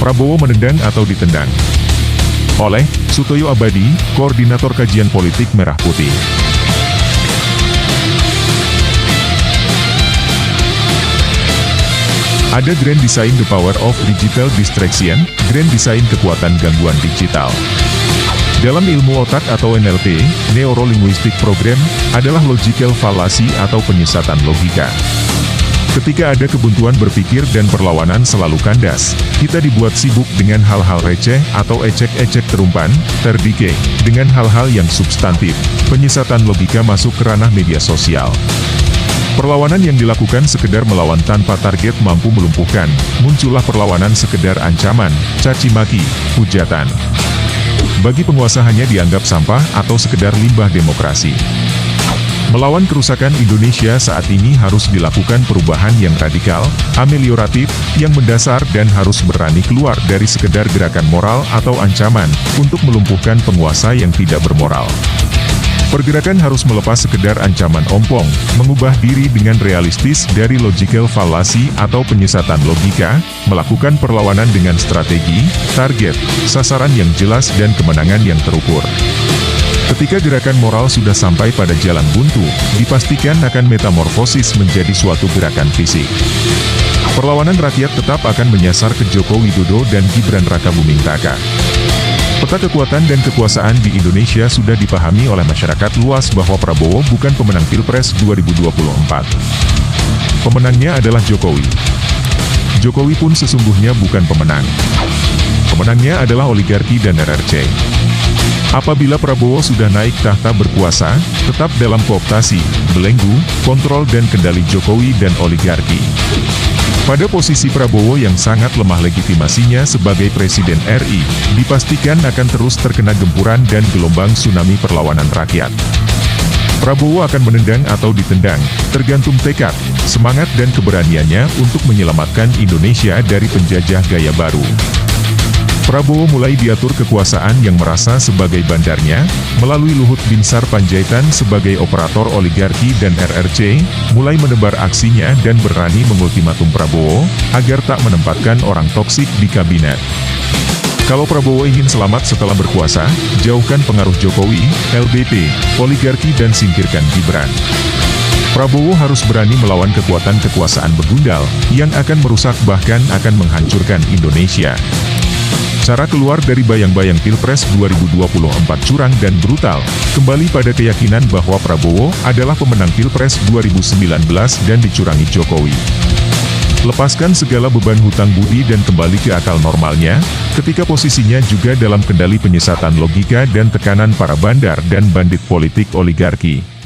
Prabowo menendang atau ditendang? Oleh Sutoyo Abadi, Koordinator Kajian Politik Merah Putih. Ada Grand Design The Power of Digital Distraction, Grand Design Kekuatan Gangguan Digital. Dalam ilmu otak atau NLP, Neuro-Linguistic Program, adalah logical fallacy atau penyesatan logika. Ketika ada kebuntuan berpikir dan perlawanan selalu kandas, kita dibuat sibuk dengan hal-hal receh atau ecek-ecek terumpan, terdikey, dengan hal-hal yang substantif. Penyesatan logika masuk ke ranah media sosial. Perlawanan yang dilakukan sekedar melawan tanpa target mampu melumpuhkan, muncullah perlawanan sekedar ancaman, caci maki, hujatan. Bagi penguasa hanya dianggap sampah atau sekedar limbah demokrasi. Melawan kerusakan Indonesia saat ini harus dilakukan perubahan yang radikal, amelioratif, yang mendasar dan harus berani keluar dari sekedar gerakan moral atau ancaman, untuk melumpuhkan penguasa yang tidak bermoral. Pergerakan harus melepas sekedar ancaman ompong, mengubah diri dengan realistis dari logical fallacy atau penyesatan logika, melakukan perlawanan dengan strategi, target, sasaran yang jelas dan kemenangan yang terukur. Ketika gerakan moral sudah sampai pada jalan buntu, dipastikan akan metamorfosis menjadi suatu gerakan fisik. Perlawanan rakyat tetap akan menyasar ke Joko Widodo dan Gibran Rakabuming Raka. Peta kekuatan dan kekuasaan di Indonesia sudah dipahami oleh masyarakat luas bahwa Prabowo bukan pemenang Pilpres 2024. Pemenangnya adalah Jokowi. Jokowi pun sesungguhnya bukan pemenang. Pemenangnya adalah oligarki dan RRC. Apabila Prabowo sudah naik tahta berkuasa, tetap dalam kooptasi, belenggu, kontrol dan kendali Jokowi dan oligarki. Pada posisi Prabowo yang sangat lemah legitimasinya sebagai Presiden RI, dipastikan akan terus terkena gempuran dan gelombang tsunami perlawanan rakyat. Prabowo akan menendang atau ditendang, tergantung tekad, semangat dan keberaniannya untuk menyelamatkan Indonesia dari penjajah gaya baru. Prabowo mulai diatur kekuasaan yang merasa sebagai bandarnya, melalui Luhut Binsar Panjaitan sebagai operator oligarki dan RRC, mulai menebar aksinya dan berani mengultimatum Prabowo, agar tak menempatkan orang toksik di kabinet. Kalau Prabowo ingin selamat setelah berkuasa, jauhkan pengaruh Jokowi, LBP, oligarki dan singkirkan Gibran. Prabowo harus berani melawan kekuatan kekuasaan begundal, yang akan merusak bahkan akan menghancurkan Indonesia. Cara keluar dari bayang-bayang Pilpres 2024 curang dan brutal, kembali pada keyakinan bahwa Prabowo adalah pemenang Pilpres 2019 dan dicurangi Jokowi. Lepaskan segala beban hutang budi dan kembali ke akal normalnya, ketika posisinya juga dalam kendali penyesatan logika dan tekanan para bandar dan bandit politik oligarki.